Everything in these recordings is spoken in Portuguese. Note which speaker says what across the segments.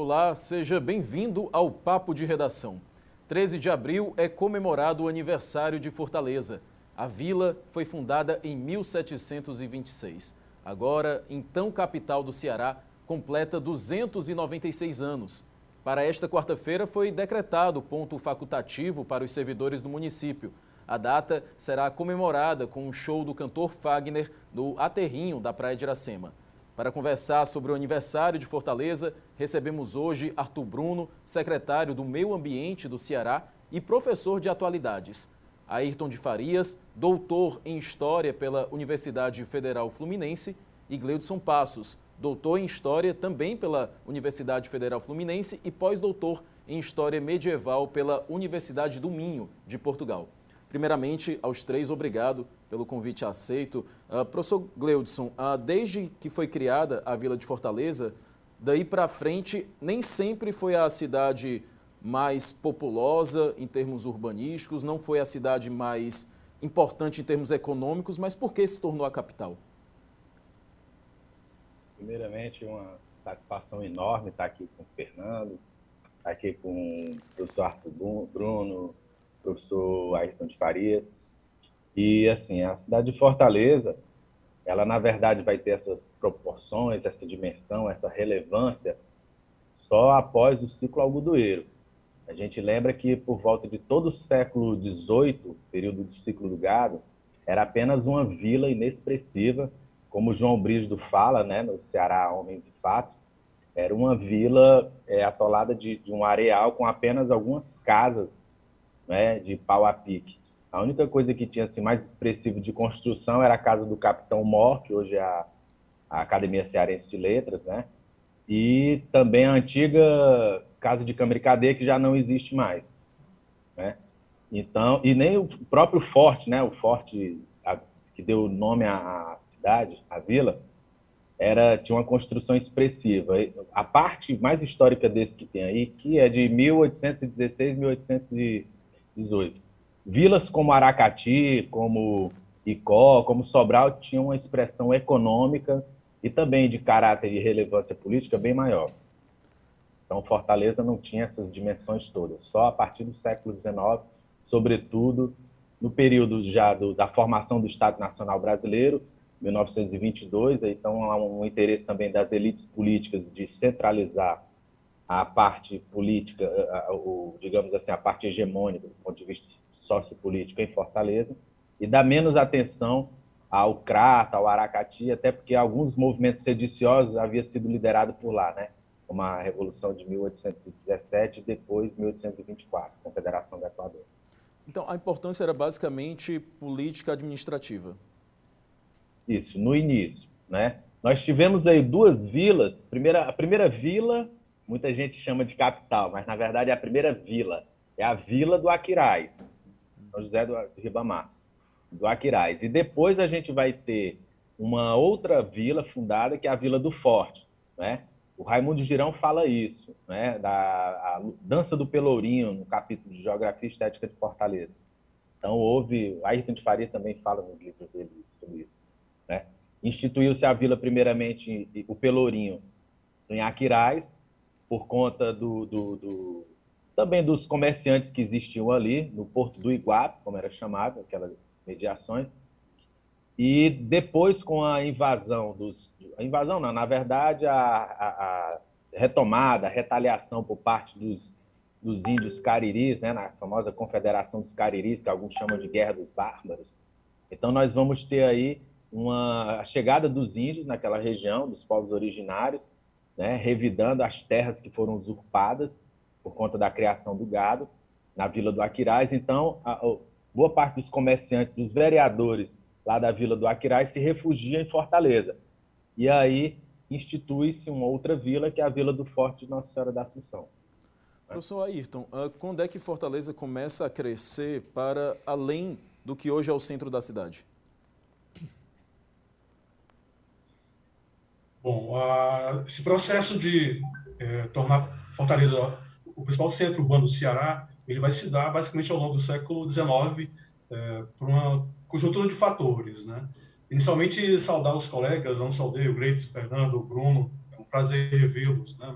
Speaker 1: Olá, seja bem-vindo ao Papo de Redação. 13 de abril é comemorado o aniversário de Fortaleza. A vila foi fundada em 1726. Agora, então capital do Ceará, completa 296 anos. Para esta quarta-feira foi decretado ponto facultativo para os servidores do município. A data será comemorada com um show do cantor Fagner no Aterrinho da Praia de Iracema. Para conversar sobre o aniversário de Fortaleza, recebemos hoje Arthur Bruno, secretário do Meio Ambiente do Ceará e professor de atualidades. Ayrton de Farias, doutor em História pela Universidade Federal Fluminense, e Gleudson Passos, doutor em História também pela Universidade Federal Fluminense e pós-doutor em História Medieval pela Universidade do Minho, de Portugal. Primeiramente, aos três, obrigado pelo convite aceito. Professor Gleudson, desde que foi criada a Vila de Fortaleza, daí para frente, nem sempre foi a cidade mais populosa em termos urbanísticos, não foi a cidade mais importante em termos econômicos, mas por que se tornou a capital?
Speaker 2: Primeiramente, uma satisfação enorme estar aqui com o Fernando, estar aqui com o professor Arthur Bruno, professor Ayrton de Farias. E, assim, a cidade de Fortaleza, ela, na verdade, vai ter essas proporções, essa dimensão, essa relevância, só após o ciclo algodoeiro. A gente lembra que, por volta de todo o século XVIII, período do ciclo do gado, era apenas uma vila inexpressiva, como João Brígido fala, né, no Ceará, Homens de Fatos, era uma vila atolada de um areal com apenas algumas casas, né, de pau a pique. A única coisa que tinha assim, mais expressivo de construção era a casa do Capitão Mor, que hoje é a Academia Cearense de Letras, né? E também a antiga Casa de Câmara e Cadeia, que já não existe mais, né? Então, e nem o próprio forte, né? O forte que deu nome à cidade, à vila, tinha uma construção expressiva. A parte mais histórica desse que tem aí, que é de 1816, 1818. Vilas como Aracati, como Icó, como Sobral, tinham uma expressão econômica e também de caráter e relevância política bem maior. Então, Fortaleza não tinha essas dimensões todas. Só a partir do século XIX, sobretudo no período já da formação do Estado Nacional Brasileiro, 1922, então há um interesse também das elites políticas de centralizar a parte política, digamos assim, a parte hegemônica do ponto de vista sociopolítico em Fortaleza, e dar menos atenção ao Crato, ao Aracati, até porque alguns movimentos sediciosos haviam sido liderados por lá, né? Como a Revolução de 1817 e depois 1824, Confederação do Equador.
Speaker 1: Então, a importância era basicamente política administrativa.
Speaker 2: Isso, no início, né? Nós tivemos aí duas vilas. A primeira vila, muita gente chama de capital, mas na verdade é a primeira vila. É a Vila do Aquiraz, São José do Ribamar, do Aquiraz. E depois a gente vai ter uma outra vila fundada, que é a Vila do Forte, né? O Raimundo Girão fala isso, né? A Dança do Pelourinho, no capítulo de Geografia e Estética de Fortaleza. Então Ayrton de Farias também fala nos livros dele sobre isso, né? Instituiu-se a vila primeiramente, o Pelourinho, em Aquiraz, por conta também dos comerciantes que existiam ali, no Porto do Iguape, como era chamado, aquelas mediações. E depois, com a invasão na verdade, a retomada, a retaliação por parte dos índios cariris, né, na famosa Confederação dos Cariris, que alguns chamam de Guerra dos Bárbaros. Então, nós vamos ter aí a chegada dos índios naquela região, dos povos originários, né, revidando as terras que foram usurpadas por conta da criação do gado na Vila do Aquiraz. Então, boa parte dos comerciantes, dos vereadores lá da Vila do Aquiraz se refugia em Fortaleza. E aí institui-se uma outra vila, que é a Vila do Forte de Nossa Senhora da Assunção.
Speaker 1: Professor Ayrton, quando é que Fortaleza começa a crescer para além do que hoje é o centro da cidade?
Speaker 3: Bom, esse processo de tornar Fortaleza o principal centro urbano do Ceará, ele vai se dar basicamente ao longo do século XIX por uma conjuntura de fatores, né? Inicialmente, saudar os colegas, não saudei o Gleudson, Fernando, o Bruno, é um prazer revê-los, né?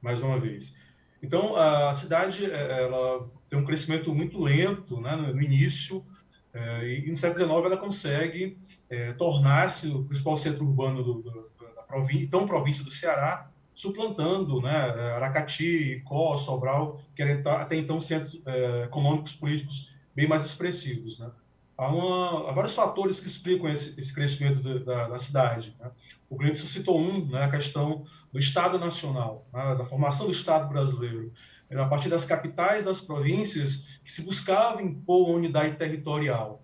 Speaker 3: mais uma vez. Então, a cidade ela tem um crescimento muito lento, né, no início, e no século XIX ela consegue tornar-se o principal centro urbano da província, então província do Ceará, suplantando, né, Aracati, Icó, Sobral, que eram até então centros econômicos políticos bem mais expressivos, né. Há vários fatores que explicam esse crescimento da cidade, né. O Gleidson citou né, a questão do Estado Nacional, né, da formação do Estado brasileiro. Era a partir das capitais das províncias que se buscava impor uma unidade territorial.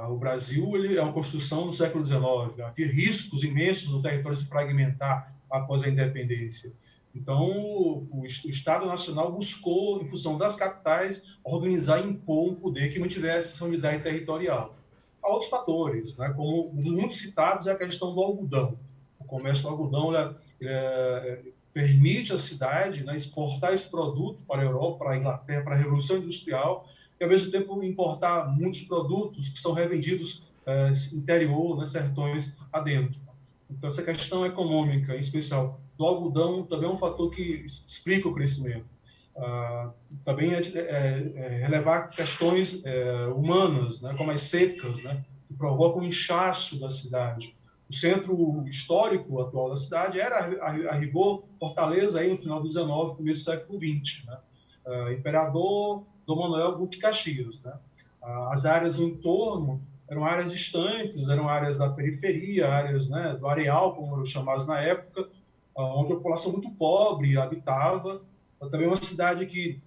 Speaker 3: O Brasil é uma construção do século XIX, havia riscos imensos do território se fragmentar após a independência. Então, o Estado Nacional buscou, em função das capitais, organizar e impor um poder que mantivesse essa unidade territorial. Há outros fatores, né, como um dos muito citados é a questão do algodão. O comércio do algodão permite à cidade, né, exportar esse produto para a Europa, para a Inglaterra, para a Revolução Industrial, e, ao mesmo tempo, importar muitos produtos que são revendidos interior, né, sertões adentro. Então, essa questão econômica, em especial do algodão, também é um fator que explica o crescimento. Também relevar questões humanas, né, como as secas, né, que provocam o inchaço da cidade. O centro histórico atual da cidade era, a rigor, Fortaleza, aí no final do XIX, começo do século XX. Né? Imperador Dom Manuel Guti Caxias. Né? As áreas no entorno eram áreas distantes, eram áreas da periferia, áreas, né, do areal, como eram chamadas na época, onde a população muito pobre habitava. Também uma cidade que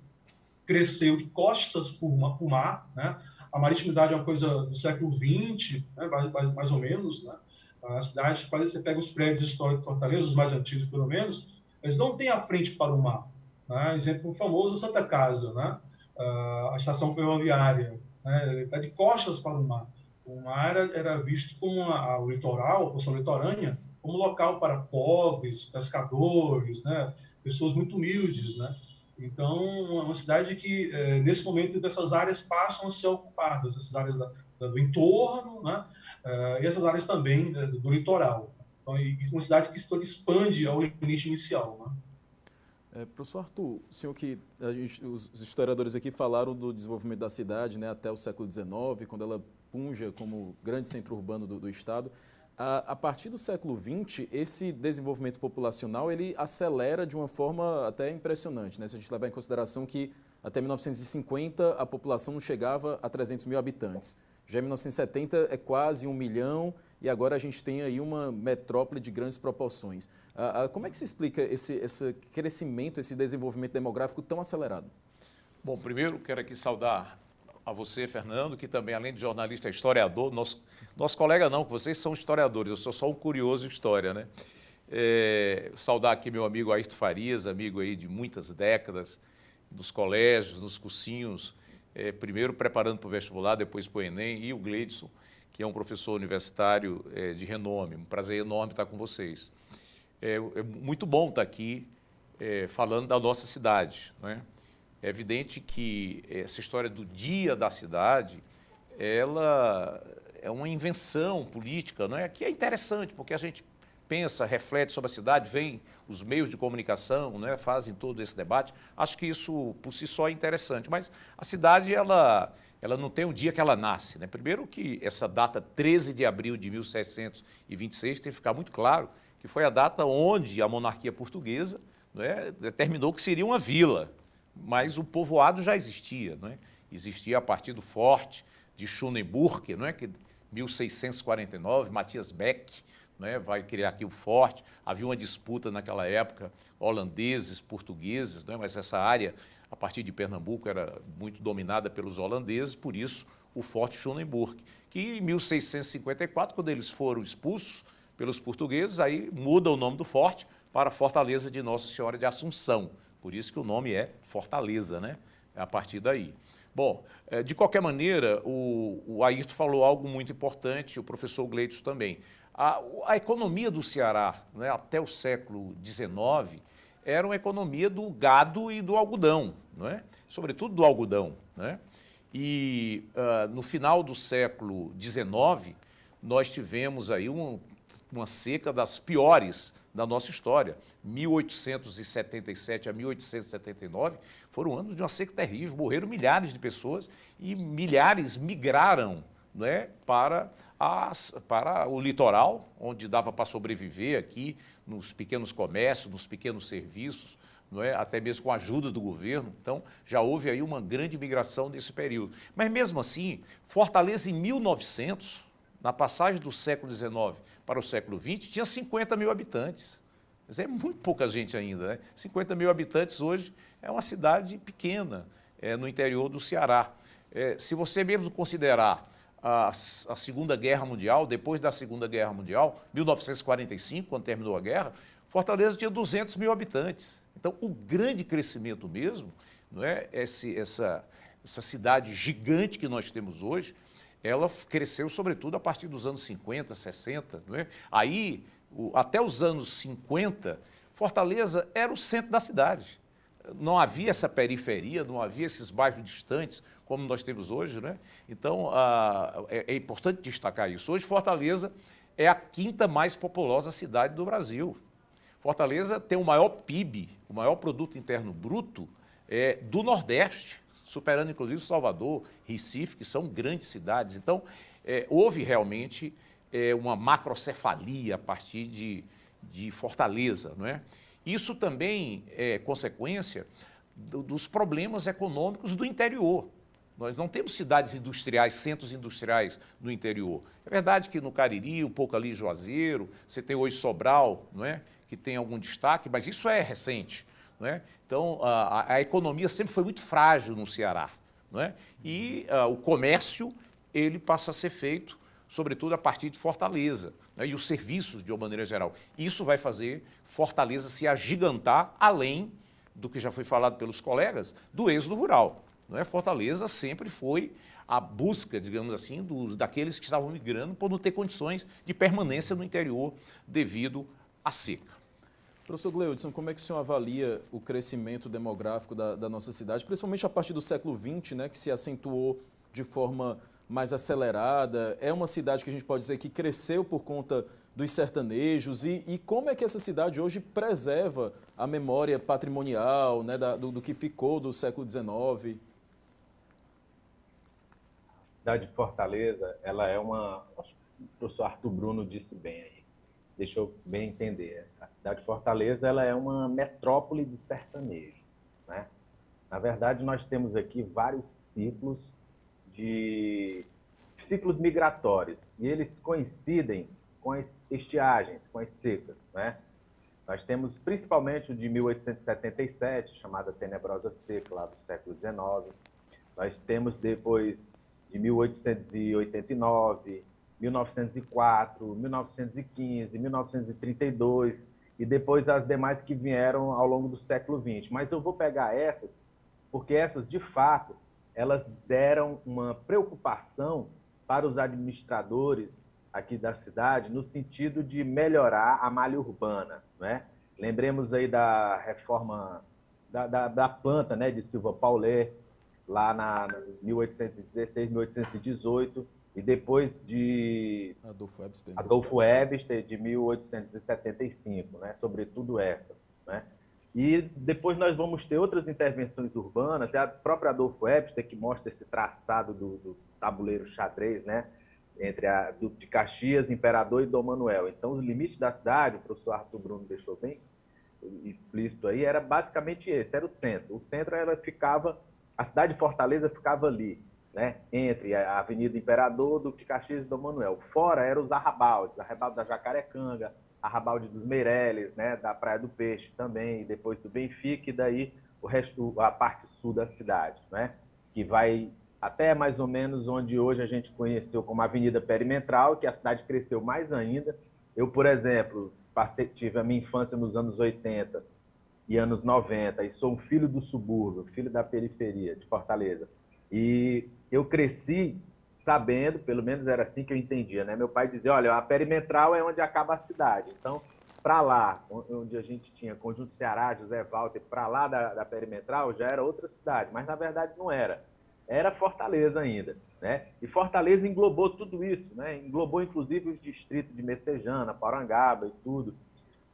Speaker 3: cresceu de costas para o mar. Né? A maritimidade é uma coisa do século XX, né, mais ou menos. Né? A cidade, você pega os prédios históricos de Fortaleza, os mais antigos pelo menos, eles não têm a frente para o mar. Né? Exemplo famoso, Santa Casa, né? A estação ferroviária, né? Está de costas para o mar. O mar era visto como o litoral, a porção litorânea, como local para pobres, pescadores, né? Pessoas muito humildes. Né? Então, uma cidade que, nesse momento, dessas áreas passam a ser ocupadas, essas áreas do entorno, né? E essas áreas também do litoral. Então, uma cidade que se expande ao limite inicial. Né?
Speaker 1: Professor Arthur, o senhor os historiadores aqui falaram do desenvolvimento da cidade, né, até o século XIX, quando ela punja como grande centro urbano do Estado. A partir do século XX, esse desenvolvimento populacional ele acelera de uma forma até impressionante, né? Se a gente levar em consideração que até 1950 a população não chegava a 300 mil habitantes. Já em 1970 é quase 1 milhão e agora a gente tem aí uma metrópole de grandes proporções. Como é que se explica esse crescimento, esse desenvolvimento demográfico tão acelerado?
Speaker 4: Bom, primeiro quero aqui saudar a você, Fernando, que também, além de jornalista, é historiador. Nosso colega não, que vocês são historiadores, eu sou só um curioso de história, né? Saudar aqui meu amigo Ayrton Farias, amigo aí de muitas décadas, dos colégios, nos cursinhos, primeiro preparando para o vestibular, depois para o Enem, e o Gleidson, que é um professor universitário de renome. Um prazer enorme estar com vocês. É muito bom estar aqui falando da nossa cidade, não é? É evidente que essa história do dia da cidade, ela é uma invenção política, não é? Que é interessante, porque a gente pensa, reflete sobre a cidade, vem os meios de comunicação, né, fazem todo esse debate. Acho que isso, por si só, é interessante. Mas a cidade, ela não tem um dia que ela nasce. Né? Primeiro que essa data, 13 de abril de 1726, tem que ficar muito claro que foi a data onde a monarquia portuguesa, né, determinou que seria uma vila. Mas o povoado já existia, não é? Existia a partir do forte de Schöneburg, não é? Que 1649, Matias Beck, não é? Vai criar aqui o forte. Havia uma disputa naquela época, holandeses, portugueses, não é? Mas essa área, a partir de Pernambuco, era muito dominada pelos holandeses, por isso o forte Schöneburg, que em 1654, quando eles foram expulsos pelos portugueses, aí muda o nome do forte para Fortaleza de Nossa Senhora de Assunção. Por isso que o nome é Fortaleza, né? A partir daí. Bom, de qualquer maneira, o Ayrton falou algo muito importante, o professor Gleidson também. A economia do Ceará, né, até o século XIX, era uma economia do gado e do algodão, não é? Sobretudo do algodão. Né? E no final do século XIX, nós tivemos aí uma seca das piores da nossa história. 1877 a 1879 foram anos de uma seca terrível, morreram milhares de pessoas e milhares migraram, não é, para o litoral, onde dava para sobreviver aqui, nos pequenos comércios, nos pequenos serviços, não é? Até mesmo com a ajuda do governo. Então, já houve aí uma grande migração nesse período. Mas, mesmo assim, Fortaleza, em 1900, na passagem do século XIX para o século XX, tinha 50 mil habitantes. Mas é muito pouca gente ainda, né? 50 mil habitantes hoje é uma cidade pequena, no interior do Ceará. Se você mesmo considerar a Segunda Guerra Mundial, depois da Segunda Guerra Mundial, 1945, quando terminou a guerra, Fortaleza tinha 200 mil habitantes. Então, o grande crescimento mesmo, não é? Essa cidade gigante que nós temos hoje, ela cresceu sobretudo a partir dos anos 50, 60. Não é? Aí, até os anos 50, Fortaleza era o centro da cidade. Não havia essa periferia, não havia esses bairros distantes como nós temos hoje, né? Então, é importante destacar isso. Hoje, Fortaleza é a quinta mais populosa cidade do Brasil. Fortaleza tem o maior PIB, o maior Produto Interno Bruto do Nordeste, superando inclusive Salvador, Recife, que são grandes cidades. Então, houve realmente uma macrocefalia a partir de Fortaleza, não é? Isso também é consequência dos problemas econômicos do interior. Nós não temos cidades industriais, centros industriais no interior. É verdade que no Cariri, um pouco ali em Juazeiro, você tem hoje Sobral, não é? Que tem algum destaque, mas isso é recente, não é? Então, a economia sempre foi muito frágil no Ceará, não é? E o comércio, ele passa a ser feito, sobretudo a partir de Fortaleza, né? E os serviços, de uma maneira geral. Isso vai fazer Fortaleza se agigantar, além do que já foi falado pelos colegas, do êxodo rural. Não é? Fortaleza sempre foi a busca, digamos assim, daqueles que estavam migrando por não ter condições de permanência no interior devido à seca.
Speaker 1: Professor Gleudson, como é que o senhor avalia o crescimento demográfico da nossa cidade, principalmente a partir do século XX, né, que se acentuou de forma mais acelerada? É uma cidade que a gente pode dizer que cresceu por conta dos sertanejos e como é que essa cidade hoje preserva a memória patrimonial, né, do que ficou do século XIX?
Speaker 2: A cidade de Fortaleza, ela é acho que o professor Arthur Bruno disse bem aí, deixou bem entender. A cidade de Fortaleza, ela é uma metrópole de sertanejo, né? Na verdade, nós temos aqui vários ciclos migratórios, e eles coincidem com as estiagens, com as secas, né? Nós temos principalmente o de 1877, chamada Tenebrosa Seca, lá do século XIX. Nós temos depois de 1889, 1904, 1915, 1932, e depois as demais que vieram ao longo do século XX. Mas eu vou pegar essas, porque essas, de fato, elas deram uma preocupação para os administradores aqui da cidade, no sentido de melhorar a malha urbana, né? Lembremos aí da reforma da planta, né, de Silva Paulet, lá na 1816, 1818, e depois de Adolfo Webster, de 1875, né, sobretudo essa, né? E depois nós vamos ter outras intervenções urbanas, é a própria Adolfo Webster que mostra esse traçado do tabuleiro xadrez, né, entre a Duque de Caxias, Imperador e Dom Manuel. Então, os limites da cidade, o professor Arthur Bruno deixou bem explícito aí, era basicamente esse, era o centro. O centro, a cidade de Fortaleza ficava ali, né, entre a Avenida Imperador, Duque de Caxias e Dom Manuel. Fora eram os arrabaldes, arrabalde da Jacarecanga, arrabalde dos Meireles, né, da Praia do Peixe também, e depois do Benfica, e daí o resto, a parte sul da cidade, né, que vai até mais ou menos onde hoje a gente conheceu como Avenida Perimetral, que a cidade cresceu mais ainda. Eu, por exemplo, tive a minha infância nos anos 80 e anos 90, e sou um filho do subúrbio, filho da periferia de Fortaleza. E eu cresci sabendo, pelo menos era assim que eu entendia, né? Meu pai dizia, olha, a Perimetral é onde acaba a cidade. Então, para lá, onde a gente tinha Conjunto Ceará, José Walter, para lá da Perimetral, já era outra cidade, mas na verdade não era. era Fortaleza ainda, né? E Fortaleza englobou tudo isso, né? Englobou inclusive os distritos de Messejana, Porangaba e tudo,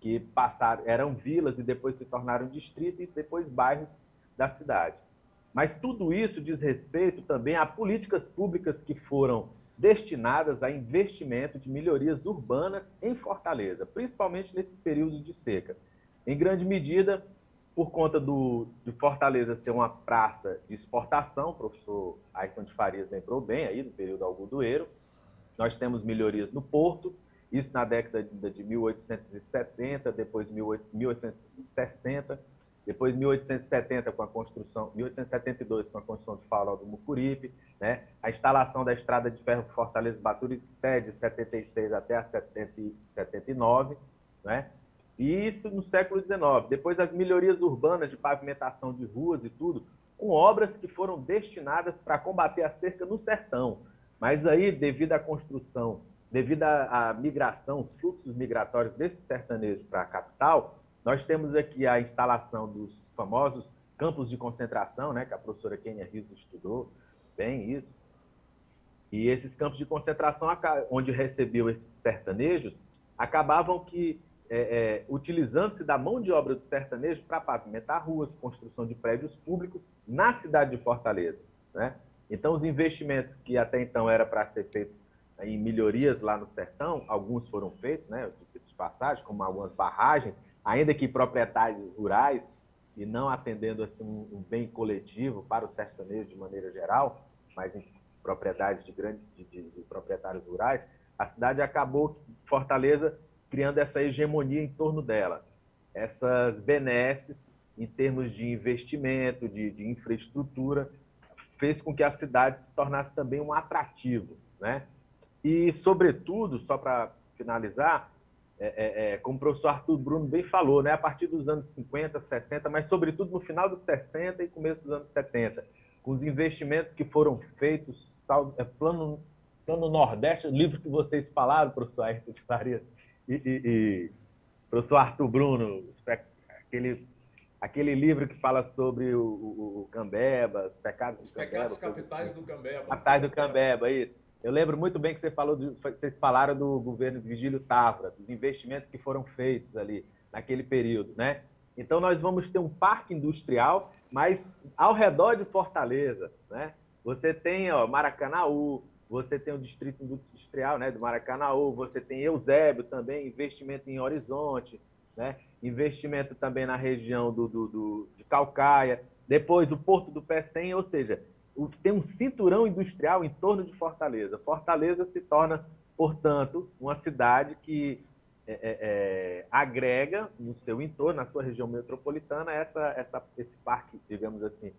Speaker 2: que passaram, eram vilas e depois se tornaram distritos e depois bairros da cidade. Mas tudo isso diz respeito também a políticas públicas que foram destinadas a investimento de melhorias urbanas em Fortaleza, principalmente nesses períodos de seca. Em grande medida, por conta de Fortaleza ser uma praça de exportação, o professor Ayrton de Farias lembrou bem aí, no período algodoeiro, nós temos melhorias no porto, isso na década de 1870, depois 1860, depois 1870 com a construção, 1872 com a construção de Farol do Mucuripe, né? A instalação da estrada de ferro Fortaleza-Baturité de 76 até a 79, né? E isso no século XIX. Depois as melhorias urbanas de pavimentação de ruas e tudo, com obras que foram destinadas para combater a seca no sertão. Mas aí, devido à construção, devido à migração, os fluxos migratórios desses sertanejos para a capital, nós temos aqui a instalação dos famosos campos de concentração, né, que a professora Kênia Rizzo estudou bem isso. E esses campos de concentração, onde recebiam esses sertanejos, acabavam que utilizando-se da mão de obra do sertanejo para pavimentar ruas, construção de prédios públicos na cidade de Fortaleza, né? Então, os investimentos que até então era para ser feitos em melhorias lá no sertão, alguns foram feitos, né, de passagem, como algumas barragens, ainda que proprietários rurais, e não atendendo assim, um bem coletivo para o sertanejo de maneira geral, mas em propriedades de proprietários rurais, a cidade acabou, Fortaleza, criando essa hegemonia em torno dela. Essas benesses, em termos de investimento, de infraestrutura, fez com que a cidade se tornasse também um atrativo, né? E, sobretudo, só para finalizar, como o professor Arthur Bruno bem falou, né, a partir dos anos 50, 60, mas, sobretudo, no final dos 60 e começo dos anos 70, com os investimentos que foram feitos, Plano Nordeste, o livro que vocês falaram, professor Ayrton de Farias e professor Arthur Bruno, aquele livro que fala sobre o Cambeba, os pecados do Cambeba. Os
Speaker 4: pecados capitais do Cambeba.
Speaker 2: Capitais do Cambeba, isso. Eu lembro muito bem que vocês falaram do governo de Vigílio Távora, dos investimentos que foram feitos ali naquele período, né? Então, nós vamos ter um parque industrial, mas ao redor de Fortaleza, né? Você tem Maracanaú, você tem o distrito industrial, né, do Maracanaú, você tem Eusébio também, investimento em Horizonte, né? Investimento também na região de Calcaia, depois o Porto do Pecém, ou seja, tem um cinturão industrial em torno de Fortaleza. Fortaleza se torna, portanto, uma cidade que agrega no seu entorno, na sua região metropolitana, esse parque, digamos assim,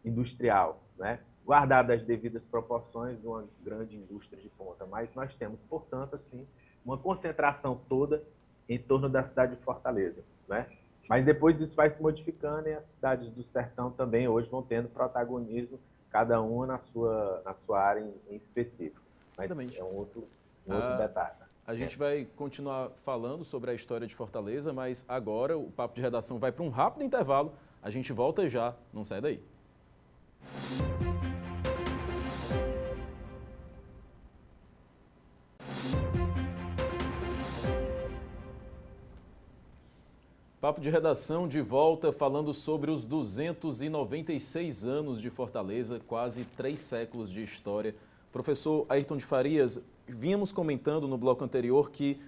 Speaker 2: industrial, né? Guardado as devidas proporções de uma grande indústria de ponta. Mas nós temos, portanto, assim, uma concentração toda em torno da cidade de Fortaleza, né? Mas depois isso vai se modificando e as cidades do sertão também hoje vão tendo protagonismo, cada uma na sua área em específico. Mas
Speaker 1: Exatamente.
Speaker 2: É um outro detalhe.
Speaker 1: A gente vai continuar falando sobre a história de Fortaleza, mas agora o Papo de Redação vai para um rápido intervalo. A gente volta já, não sai daí. Papo de Redação de volta, falando sobre os 296 anos de Fortaleza, quase 3 séculos de história. Professor Ayrton de Farias, vínhamos comentando no bloco anterior que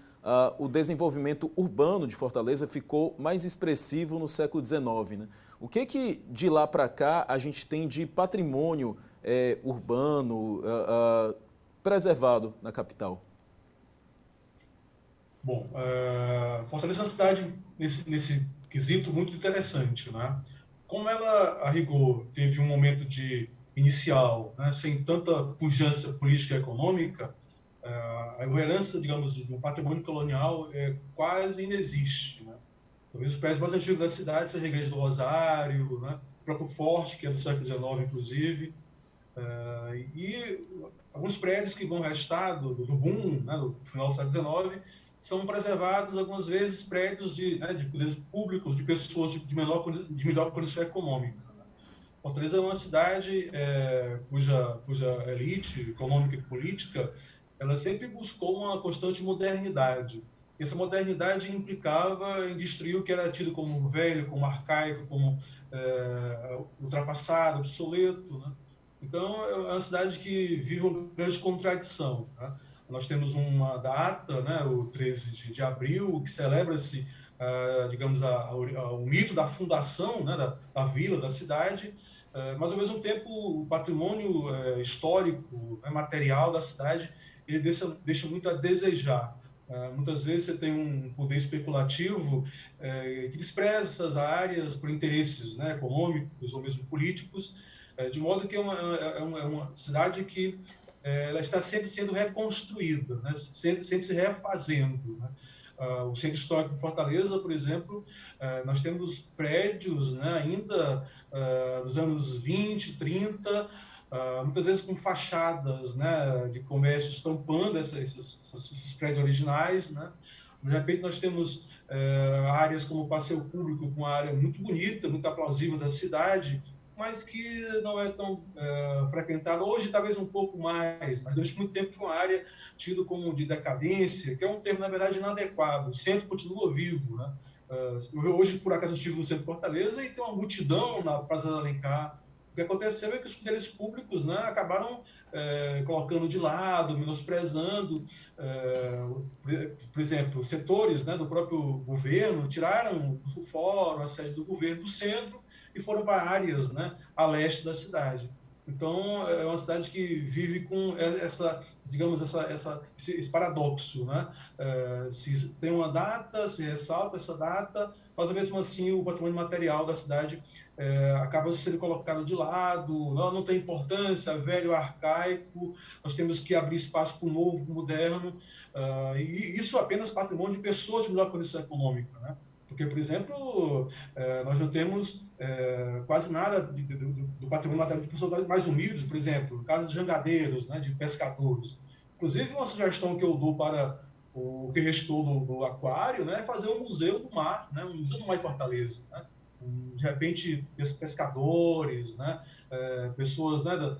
Speaker 1: o desenvolvimento urbano de Fortaleza ficou mais expressivo no século XIX, né? O que de lá para cá a gente tem de patrimônio urbano preservado na capital?
Speaker 3: Bom, Fortaleza é uma cidade, nesse quesito, muito interessante, né? Como ela, a rigor, teve um momento inicial, né, sem tanta pujança política e econômica, a herança, digamos, de um patrimônio colonial quase inexiste, né? Talvez os prédios mais antigos da cidade sejam a Igreja do Rosário, né? O próprio Forte, que é do século XIX, inclusive, e alguns prédios que vão restar do boom, né, do final do século XIX, são preservados, algumas vezes, prédios de poderes públicos, de pessoas de melhor condição econômica. Fortaleza é uma cidade cuja elite econômica e política ela sempre buscou uma constante modernidade. Essa modernidade implicava em destruir o que era tido como velho, como arcaico, como ultrapassado, obsoleto, né? Então, é uma cidade que vive uma grande contradição, né? Nós temos uma data, né, o 13 de abril, que celebra-se, digamos, o mito da fundação, né, da vila, da cidade, mas, ao mesmo tempo, o patrimônio histórico, material da cidade, ele deixa muito a desejar. Muitas vezes você tem um poder especulativo que despreza essas áreas por interesses, né, econômicos ou mesmo políticos, de modo que é uma cidade que ela está sempre sendo reconstruída, né, sempre se refazendo, né? O Centro Histórico de Fortaleza, por exemplo, nós temos prédios, né, ainda dos anos 20, 30, muitas vezes com fachadas, né, de comércio tampando esses prédios originais, né? De repente nós temos áreas como o Passeio Público, com uma área muito bonita, muito aplausível da cidade, mas que não é tão frequentada. Hoje, talvez um pouco mais, mas durante muito tempo foi uma área tida como de decadência, que é um termo, na verdade, inadequado. O centro continua vivo, né? Hoje, por acaso, eu estive no centro de Fortaleza e tem uma multidão na Praça da Alencar. O que aconteceu é que os poderes públicos, né, acabaram colocando de lado, menosprezando, por exemplo, setores, né, do próprio governo, tiraram o fórum, a sede do governo do centro e foram para áreas, né, a leste da cidade. Então, é uma cidade que vive com esse paradoxo, né? Se tem uma data, se ressalta essa data, mas, mesmo assim, o patrimônio material da cidade acaba sendo colocado de lado, não tem importância, velho, arcaico, nós temos que abrir espaço para o novo, para o moderno, e isso é apenas patrimônio de pessoas de melhor condição econômica, né? Porque, por exemplo, nós não temos quase nada do patrimônio material de pessoas mais humildes, por exemplo, casa de jangadeiros, né, de pescadores. Inclusive, uma sugestão que eu dou para o que restou do aquário, né, é fazer um museu do mar, né, um museu do mar em Fortaleza, né? De repente, pescadores, né, pessoas, né,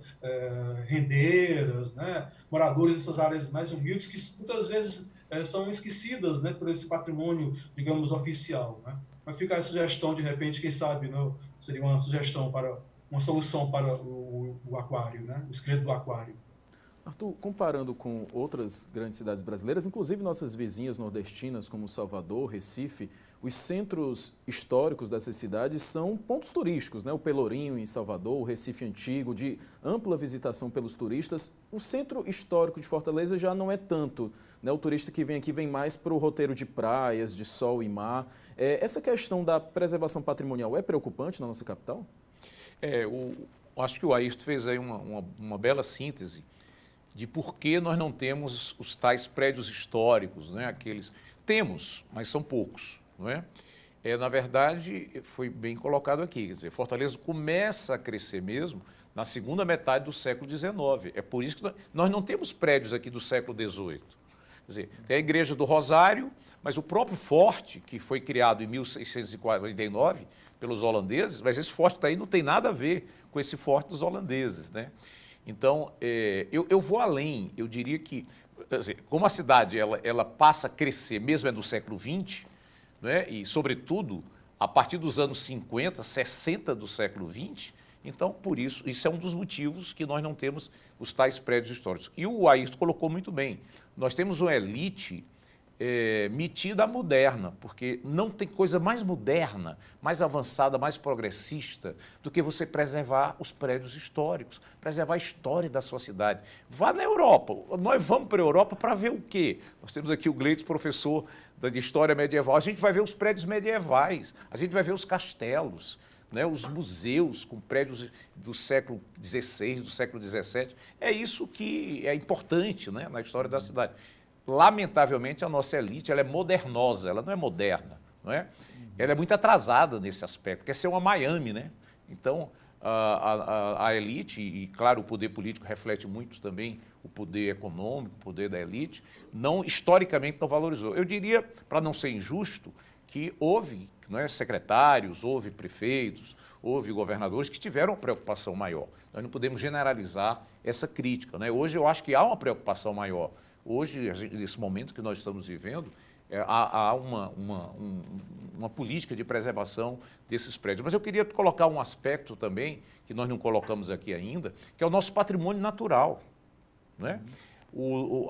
Speaker 3: rendeiras, né, moradores dessas áreas mais humildes, que muitas vezes são esquecidas, né, por esse patrimônio, digamos, oficial, né? Mas fica a sugestão, de repente, quem sabe, né, seria uma sugestão para uma solução para o aquário, né, o esqueleto do aquário.
Speaker 1: Arthur, comparando com outras grandes cidades brasileiras, inclusive nossas vizinhas nordestinas como Salvador, Recife, os centros históricos dessas cidades são pontos turísticos, né? O Pelourinho em Salvador, o Recife Antigo, de ampla visitação pelos turistas. O centro histórico de Fortaleza já não é tanto, né? O turista que vem aqui vem mais para o roteiro de praias, de sol e mar. Essa questão da preservação patrimonial é preocupante na nossa capital?
Speaker 4: Acho que o Ayrton fez aí uma bela síntese de por que nós não temos os tais prédios históricos, né? Aqueles temos, mas são poucos, não é? Na verdade, foi bem colocado aqui, quer dizer, Fortaleza começa a crescer mesmo na segunda metade do século XIX. É por isso que nós não temos prédios aqui do século XVIII. Quer dizer, tem a Igreja do Rosário, mas o próprio forte, que foi criado em 1649 pelos holandeses, mas esse forte daí não tem nada a ver com esse forte dos holandeses, né? Então, eu vou além, eu diria que, como a cidade ela passa a crescer, mesmo do século XX, né, e, sobretudo, a partir dos anos 50, 60 do século XX, então, por isso é um dos motivos que nós não temos os tais prédios históricos. E o Ayrton colocou muito bem, nós temos uma elite metida moderna, porque não tem coisa mais moderna, mais avançada, mais progressista do que você preservar os prédios históricos, preservar a história da sua cidade. Vá na Europa, nós vamos para a Europa para ver o quê? Nós temos aqui o Gleides, professor de História Medieval, a gente vai ver os prédios medievais, a gente vai ver os castelos, né, os museus com prédios do século XVI, do século XVII. É isso que é importante, né, na história da cidade. Lamentavelmente, a nossa elite ela é modernosa, ela não é moderna, não é? Ela é muito atrasada nesse aspecto, quer ser uma Miami, né? Então, a elite, e claro, o poder político reflete muito também o poder econômico, o poder da elite, historicamente não valorizou. Eu diria, para não ser injusto, que houve, não é, secretários, houve prefeitos, houve governadores que tiveram uma preocupação maior. Nós não podemos generalizar essa crítica, né? Hoje eu acho que há uma preocupação maior. Hoje, nesse momento que nós estamos vivendo, há uma política de preservação desses prédios. Mas eu queria colocar um aspecto também, que nós não colocamos aqui ainda, que é o nosso patrimônio natural, né?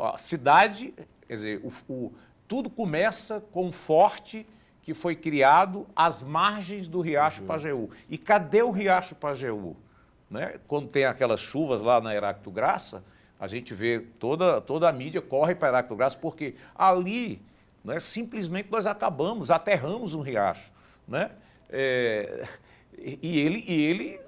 Speaker 4: A cidade, quer dizer, tudo começa com um forte que foi criado às margens do Riacho Pajeú. E cadê o Riacho Pajeú? Né? Quando tem aquelas chuvas lá na Heráclito Graça, a gente vê toda a mídia corre para Heráclito Graça, porque ali, né, simplesmente nós aterramos um riacho. Né? E ele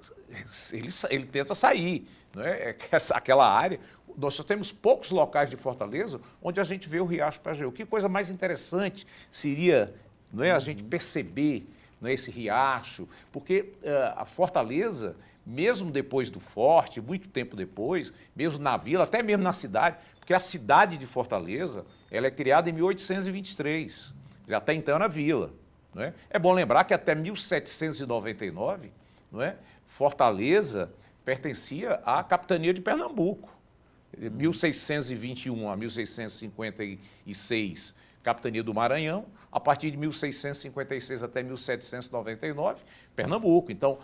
Speaker 4: tenta sair. Né? Aquela área, nós só temos poucos locais de Fortaleza onde a gente vê o Riacho Pajeú. Que coisa mais interessante seria, não é, a gente perceber, não é, esse riacho, porque a Fortaleza, mesmo depois do forte, muito tempo depois, mesmo na vila, até mesmo na cidade, porque a cidade de Fortaleza, ela é criada em 1823, já até então era vila. Não é? É bom lembrar que até 1799, não é, Fortaleza pertencia à capitania de Pernambuco. 1621 a 1656, capitania do Maranhão, a partir de 1656 até 1799, Pernambuco. Então,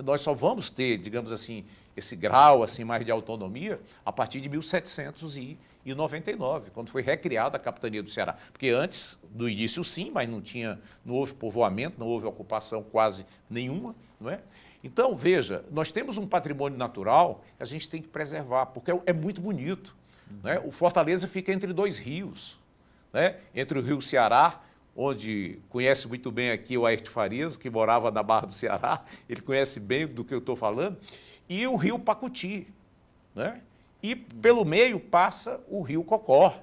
Speaker 4: nós só vamos ter, digamos assim, esse grau assim mais de autonomia a partir de 1799, quando foi recriada a capitania do Ceará. Porque antes, do início sim, mas não houve povoamento, não houve ocupação quase nenhuma, não é? Então, veja, nós temos um patrimônio natural que a gente tem que preservar, porque é muito bonito. Né? O Fortaleza fica entre dois rios, né? Entre o rio Ceará, onde conhece muito bem aqui o Ayrton Farias, que morava na Barra do Ceará, ele conhece bem do que eu estou falando, e o rio Pacuti. Né? E pelo meio passa o rio Cocó.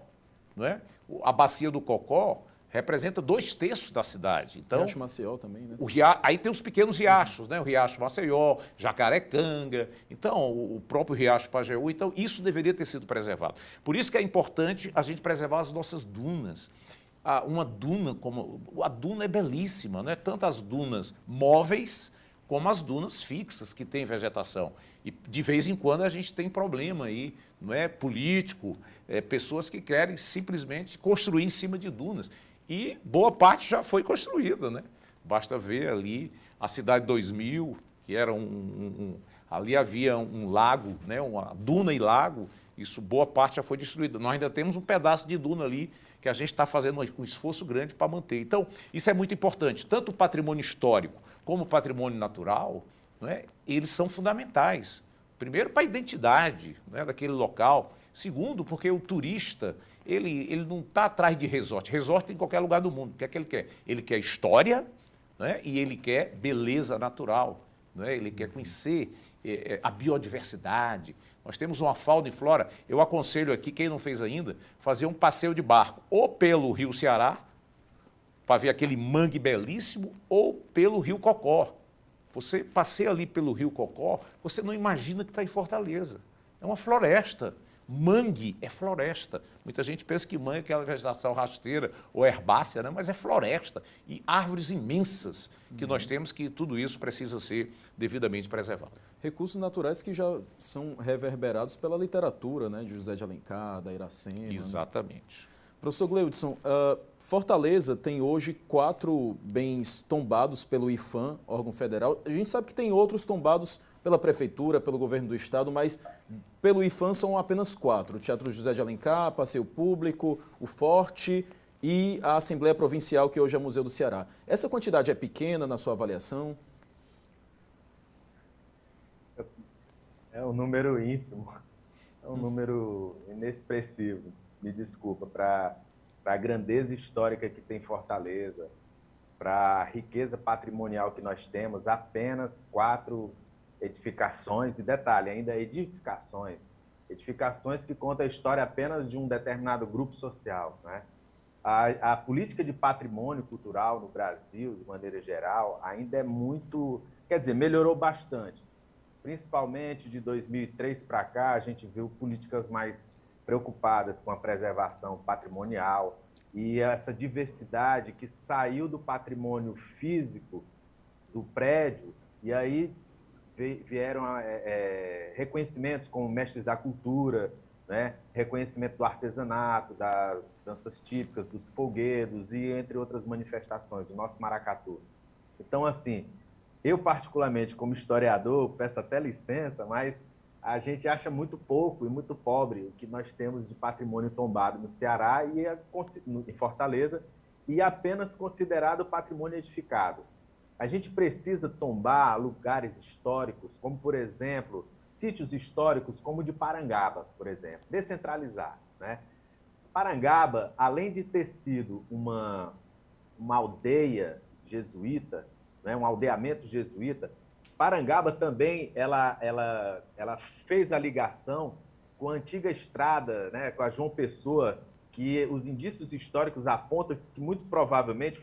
Speaker 4: Né? A bacia do Cocó representa 2/3 da cidade. Então,
Speaker 1: Riacho Maceió também, né?
Speaker 4: Aí tem os pequenos riachos, né? O Riacho Maceió, Jacarecanga, então o próprio Riacho Pajeú. Então, isso deveria ter sido preservado. Por isso que é importante a gente preservar as nossas dunas. Uma duna, a duna é belíssima, né? Tanto as dunas móveis como as dunas fixas que têm vegetação. E de vez em quando a gente tem problema aí, não é, político, pessoas que querem simplesmente construir em cima de dunas. E boa parte já foi construída, né? Basta ver ali a Cidade 2000, que era ali havia um lago, né? Uma duna e lago, isso boa parte já foi destruída. Nós ainda temos um pedaço de duna ali que a gente está fazendo um esforço grande para manter. Então, isso é muito importante. Tanto o patrimônio histórico como o patrimônio natural, né? Eles são fundamentais. Primeiro, para a identidade, né, daquele local. Segundo, porque o turista, ele não está atrás de resort. Resort em qualquer lugar do mundo. O que é que ele quer? Ele quer história, né, e ele quer beleza natural. Né, ele quer conhecer a biodiversidade. Nós temos uma fauna e flora. Eu aconselho aqui, quem não fez ainda, fazer um passeio de barco, ou pelo Rio Ceará, para ver aquele mangue belíssimo, ou pelo Rio Cocó. Você passeia ali pelo Rio Cocó, você não imagina que está em Fortaleza. É uma floresta. Mangue é floresta. Muita gente pensa que mangue é aquela vegetação rasteira ou herbácea, né? Mas é floresta. E árvores imensas que nós temos, que tudo isso precisa ser devidamente preservado.
Speaker 1: Recursos naturais que já são reverberados pela literatura, né? De José de Alencar, da Iracema.
Speaker 4: Exatamente.
Speaker 1: Né? Professor Gleudson, Fortaleza tem hoje 4 bens tombados pelo IPHAM, órgão federal. A gente sabe que tem outros tombados pela Prefeitura, pelo Governo do Estado, mas pelo IPHAM são apenas 4. O Teatro José de Alencar, Passeio Público, o Forte e a Assembleia Provincial, que hoje é Museu do Ceará. Essa quantidade é pequena na sua avaliação?
Speaker 2: É um número ínfimo, é um número inexpressivo. Me desculpa, para a grandeza histórica que tem Fortaleza, para a riqueza patrimonial que nós temos, apenas 4 edificações, e detalhe, ainda edificações que contam a história apenas de um determinado grupo social. Né? A política de patrimônio cultural no Brasil, de maneira geral, ainda é muito, quer dizer, melhorou bastante. Principalmente de 2003 para cá, a gente viu políticas mais preocupadas com a preservação patrimonial, e essa diversidade que saiu do patrimônio físico do prédio, e aí vieram reconhecimentos como mestres da cultura, né? Reconhecimento do artesanato, das danças típicas, dos folguedos e entre outras manifestações do nosso maracatu. Então, assim, eu particularmente como historiador, peço até licença, mas a gente acha muito pouco e muito pobre o que nós temos de patrimônio tombado no Ceará e em Fortaleza, e apenas considerado patrimônio edificado. A gente precisa tombar lugares históricos, como, por exemplo, sítios históricos como o de Parangaba, por exemplo, descentralizar, né? Parangaba, além de ter sido uma aldeia jesuíta, né, um aldeamento jesuíta, Parangaba também ela fez a ligação com a antiga estrada, né, com a João Pessoa, que os indícios históricos apontam que muito provavelmente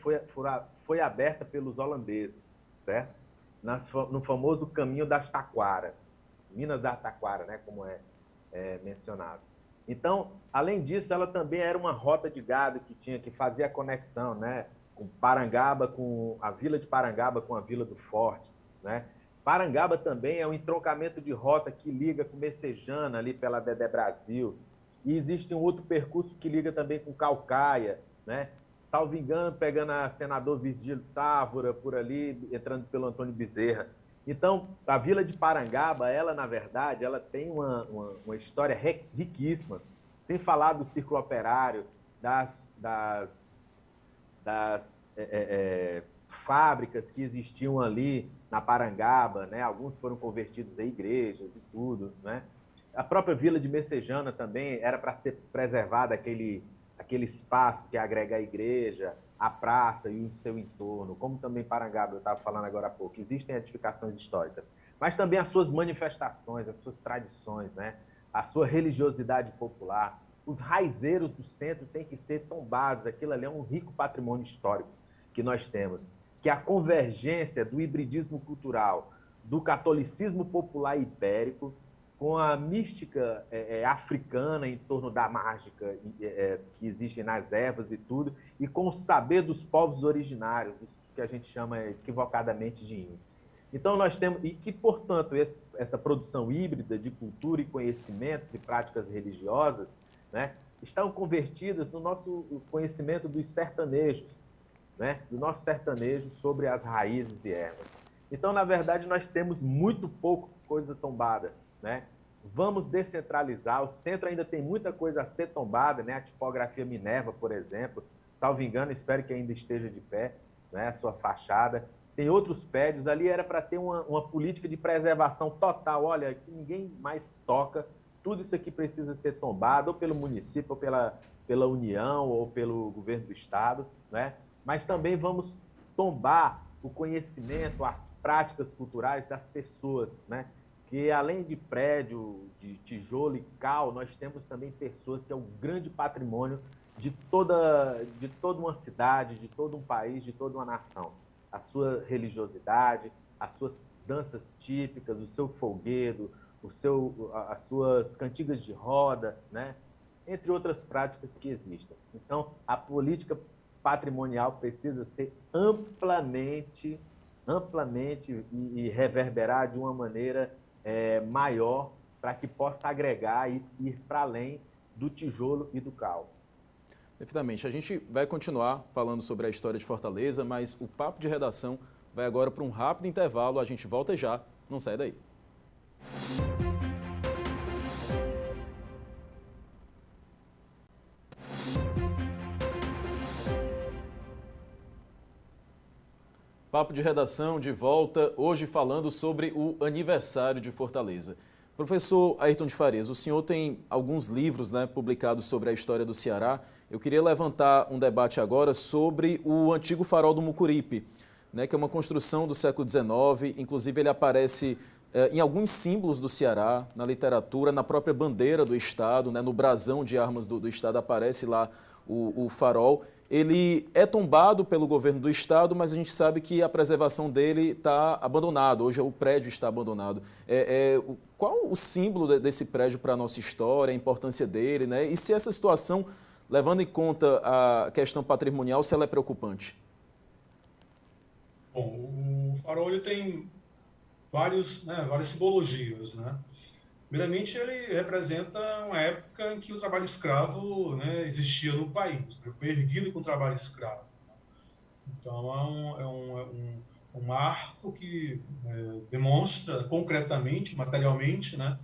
Speaker 2: foi aberta pelos holandeses, certo? No famoso caminho das Taquara, Minas da Taquara, né, como é mencionado. Então, além disso, ela também era uma rota de gado que fazia a conexão, né, com Parangaba, com a vila de Parangaba com a vila do Forte, né? Parangaba também é um entroncamento de rota que liga com Messejana, ali pela Dedé Brasil. E existe um outro percurso que liga também com Caucaia, né? Salvo engano, pegando a Senador Virgílio Távora, por ali, entrando pelo Antônio Bezerra. Então, a vila de Parangaba, ela, na verdade, ela tem uma história riquíssima. Sem falar do círculo operário, das fábricas que existiam ali na Parangaba, né? Alguns foram convertidos em igrejas e tudo, né? A própria vila de Messejana também era para ser preservada aquele espaço que agrega a igreja, a praça e o seu entorno, como também Parangaba, eu estava falando agora há pouco. Existem edificações históricas, mas também as suas manifestações, as suas tradições, né? A sua religiosidade popular. Os raizeiros do centro têm que ser tombados, aquilo ali é um rico patrimônio histórico que nós temos, que é a convergência do hibridismo cultural, do catolicismo popular ibérico, com a mística africana em torno da mágica que existe nas ervas e tudo, e com o saber dos povos originários, que a gente chama equivocadamente de índio. Então, nós temos, e que, portanto, essa produção híbrida de cultura e conhecimentos e práticas religiosas, né, estão convertidas no nosso conhecimento dos sertanejos, né, do nosso sertanejo sobre as raízes e ervas. Então, na verdade, nós temos muito pouco coisa tombada, né? Vamos descentralizar, o centro ainda tem muita coisa a ser tombada, né? A tipografia Minerva, por exemplo, salvo engano, espero que ainda esteja de pé, né? A sua fachada. Tem outros prédios, ali era para ter uma política de preservação total, olha, que ninguém mais toca, tudo isso aqui precisa ser tombado, ou pelo município, ou pela União, ou pelo governo do Estado, né? Mas também vamos tombar o conhecimento, as práticas culturais das pessoas, né? Que além de prédio, de tijolo e cal, nós temos também pessoas que é um grande patrimônio de toda uma cidade, de todo um país, de toda uma nação. A sua religiosidade, as suas danças típicas, o seu folguedo, as suas cantigas de roda, né? Entre outras práticas que existem. Então, a política patrimonial precisa ser amplamente e reverberar de uma maneira maior para que possa agregar e ir para além do tijolo e do cal.
Speaker 1: Perfeitamente. A gente vai continuar falando sobre a história de Fortaleza, mas o Papo de Redação vai agora para um rápido intervalo. A gente volta já. Não sai daí. Papo de Redação de volta, hoje falando sobre o aniversário de Fortaleza. Professor Ayrton de Farias, o senhor tem alguns livros, né, publicados sobre a história do Ceará. Eu queria levantar um debate agora sobre o antigo farol do Mucuripe, né, que é uma construção do século XIX, inclusive ele aparece em alguns símbolos do Ceará, na literatura, na própria bandeira do Estado, né, no brasão de armas do Estado aparece lá o farol. Ele é tombado pelo governo do Estado, mas a gente sabe que a preservação dele está abandonada. Hoje o prédio está abandonado. Qual o símbolo desse prédio para a nossa história, a importância dele, né? E se essa situação levando em conta a questão patrimonial, se ela é preocupante?
Speaker 3: Bom, o farol ele tem várias simbologias, né? Primeiramente, ele representa uma época em que o trabalho escravo, né, existia no país, né? Foi erguido com o trabalho escravo. Então, um marco que demonstra concretamente, materialmente, né,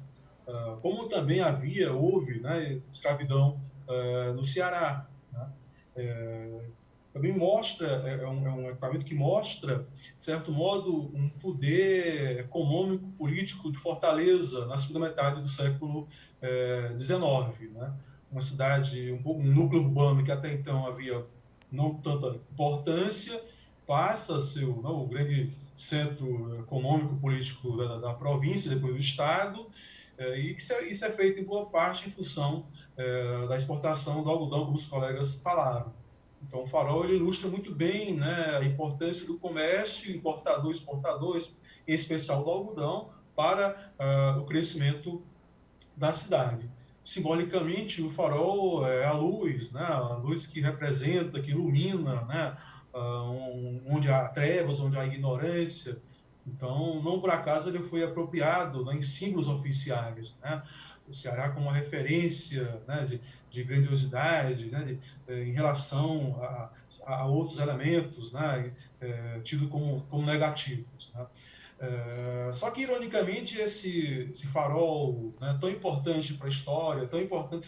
Speaker 3: como também houve, né, escravidão no Ceará. Né? Também mostra, é um equipamento que mostra, de certo modo, um poder econômico, político de Fortaleza na segunda metade do século XIX. Né? Uma cidade, um núcleo urbano que até então havia não tanta importância, passa a ser o grande centro econômico, político da província, depois do Estado, e isso é feito em boa parte em função da exportação do algodão, como os colegas falaram. Então, o farol ele ilustra muito bem, né, a importância do comércio importador-exportador, em especial do algodão, para o crescimento da cidade. Simbolicamente, o farol é a luz, né, a luz que representa, que ilumina, né, onde há trevas, onde há ignorância. Então, não por acaso ele foi apropriado, né, em símbolos oficiais, né? O Ceará como uma referência, né, de grandiosidade, né, em relação a outros elementos, né, tidos como negativos. Né? Só que, ironicamente, esse farol, né, tão importante para a história, tão importante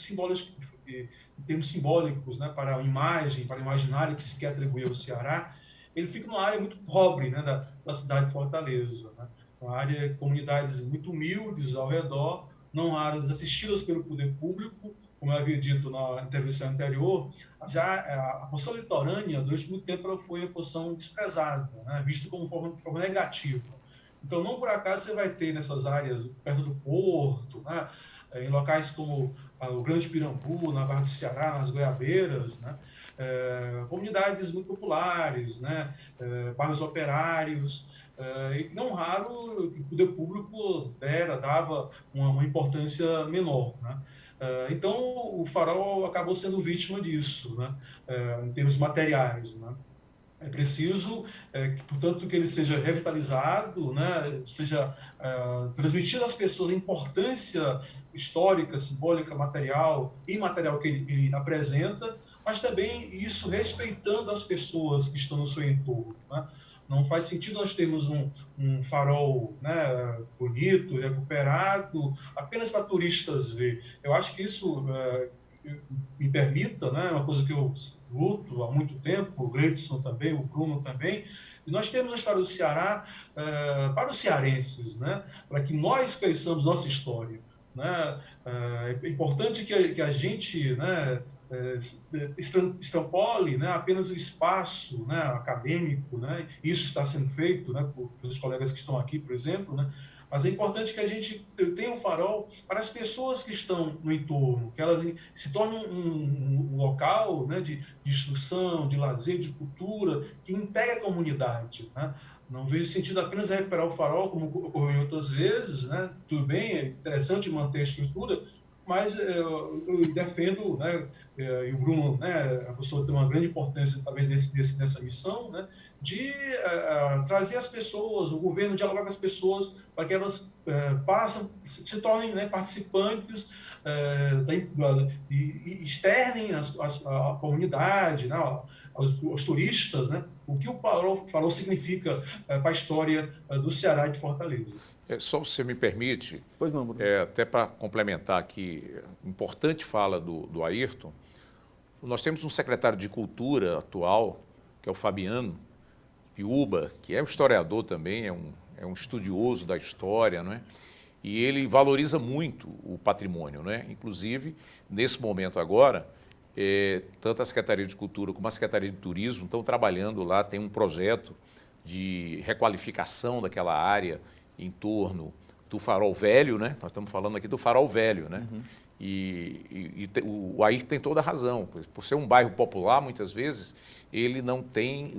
Speaker 3: em termos simbólicos, né, para a imagem, para o imaginário que se quer atribuir ao Ceará, ele fica numa área muito pobre, né, da cidade de Fortaleza. Né? Uma área de comunidades muito humildes ao redor, não áreas assistidas pelo poder público, como eu havia dito na intervenção anterior. A posição litorânea, durante muito tempo, ela foi uma posição desprezada, né, vista como forma negativa. Então, não por acaso você vai ter nessas áreas perto do porto, né, em locais como o Grande Pirambu, na Barra do Ceará, nas Goiabeiras, né, comunidades muito populares, né, bairros operários, e não raro o poder público dava uma importância menor. Né? Então, o farol acabou sendo vítima disso, né, em termos materiais. Né? É preciso, portanto, que ele seja revitalizado, né, seja transmitido às pessoas a importância histórica, simbólica, material e imaterial que ele apresenta, mas também isso respeitando as pessoas que estão no seu entorno. Né? Não faz sentido nós termos um farol, né, bonito, recuperado, apenas para turistas ver. Eu acho que isso me permita, né, uma coisa que eu luto há muito tempo, o Gleidson também, o Bruno também, e nós temos a história do Ceará para os cearenses, né, para que nós conheçamos nossa história. Né? É importante que a gente, né, extrapole, né, apenas o espaço, né, acadêmico, né, isso está sendo feito, né, pelos colegas que estão aqui, por exemplo, né, mas é importante que a gente tenha um farol para as pessoas que estão no entorno, que elas se tornem um local, né, de instrução, de lazer, de cultura, que integra a comunidade. Né? Não vejo sentido apenas recuperar o farol, como ocorreu em outras vezes. Né? Tudo bem, é interessante manter a estrutura, mas eu defendo, né, e o Bruno, né, a professora tem uma grande importância, talvez, nessa missão, né, de trazer as pessoas, o governo dialogar com as pessoas para que elas se tornem, né, participantes e externem a comunidade, né, aos turistas, né, o que o farol significa para a história do Ceará e de Fortaleza.
Speaker 4: Só se você me permite,
Speaker 1: pois não, Bruno.
Speaker 4: Até para complementar aqui, importante fala do Ayrton, nós temos um secretário de Cultura atual, que é o Fabiano Piuba, que é um historiador também, é um estudioso da história, não é? E ele valoriza muito o patrimônio, né? Inclusive, nesse momento agora, tanto a Secretaria de Cultura como a Secretaria de Turismo estão trabalhando lá, tem um projeto de requalificação daquela área em torno do Farol Velho, né? Nós estamos falando aqui do Farol Velho, né? Uhum. E o Ayrton tem toda a razão. Por ser um bairro popular, muitas vezes, ele não tem...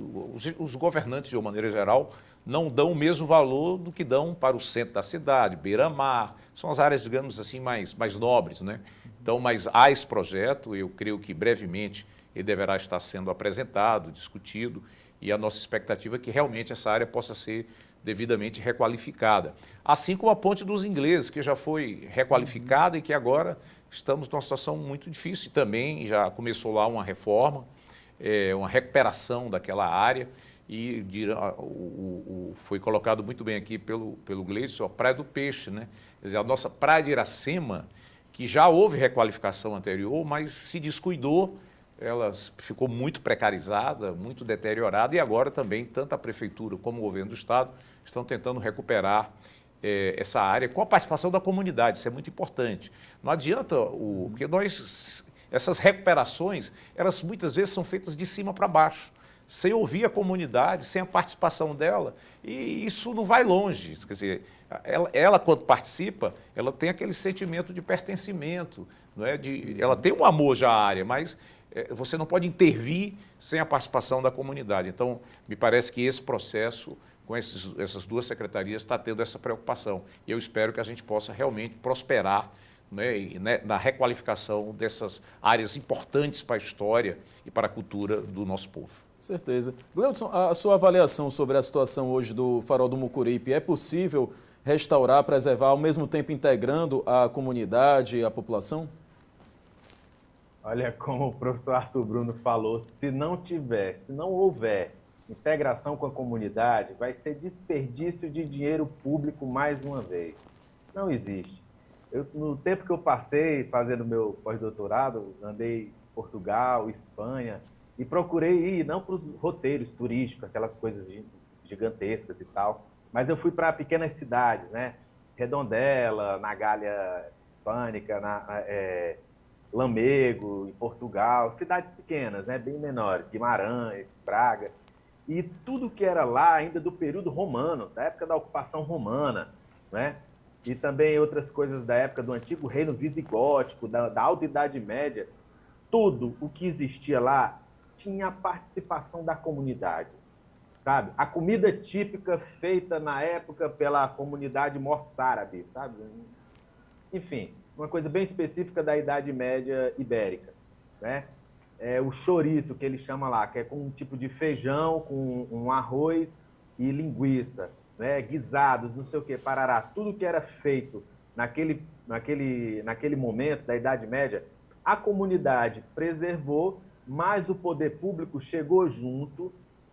Speaker 4: Os governantes, de uma maneira geral, não dão o mesmo valor do que dão para o centro da cidade, beira-mar. São as áreas, digamos assim, mais nobres, né? Então, mas há esse projeto, eu creio que brevemente ele deverá estar sendo apresentado, discutido, e a nossa expectativa é que realmente essa área possa ser devidamente requalificada. Assim como a Ponte dos Ingleses, que já foi requalificada e que agora estamos numa situação muito difícil. E também já começou lá uma reforma, uma recuperação daquela área, e foi colocado muito bem aqui pelo Gleison, a Praia do Peixe, né? Quer dizer, a nossa Praia de Iracema, que já houve requalificação anterior, mas se descuidou, ela ficou muito precarizada, muito deteriorada, e agora também tanto a Prefeitura como o Governo do Estado estão tentando recuperar essa área com a participação da comunidade. Isso é muito importante. Não adianta, porque essas recuperações, elas muitas vezes são feitas de cima para baixo, sem ouvir a comunidade, sem a participação dela, e isso não vai longe. Quer dizer, ela quando participa, ela tem aquele sentimento de pertencimento, não é? Ela tem um amor já à área, mas você não pode intervir sem a participação da comunidade. Então, me parece que esse processo, com essas duas secretarias, está tendo essa preocupação. E eu espero que a gente possa realmente prosperar, né, na requalificação dessas áreas importantes para a história e para a cultura do nosso povo.
Speaker 1: Certeza. Gleudson, a sua avaliação sobre a situação hoje do Farol do Mucuripe, é possível restaurar, preservar, ao mesmo tempo integrando a comunidade e a população?
Speaker 2: Olha, como o professor Arthur Bruno falou, se não houver integração com a comunidade, vai ser desperdício de dinheiro público mais uma vez. Não existe. No tempo que eu passei fazendo meu pós-doutorado, andei em Portugal, Espanha, e procurei ir não para os roteiros turísticos, aquelas coisas gigantescas e tal, mas eu fui para pequenas cidades, né? Redondela, na Galha Hispânica, Lamego, em Portugal, cidades pequenas, né? Bem menores, Guimarães, Braga, e tudo que era lá ainda do período romano, da época da ocupação romana, né? E também outras coisas da época do antigo reino visigótico, da Alta Idade Média, tudo o que existia lá tinha a participação da comunidade, sabe? A comida típica feita na época pela comunidade moçárabe, sabe? Enfim, uma coisa bem específica da Idade Média ibérica, né? O chouriço, que ele chama lá, que é com um tipo de feijão, com um arroz e linguiça, né? Guisados, não sei o quê, parará. Tudo que era feito naquele momento da Idade Média, a comunidade preservou, mas o poder público chegou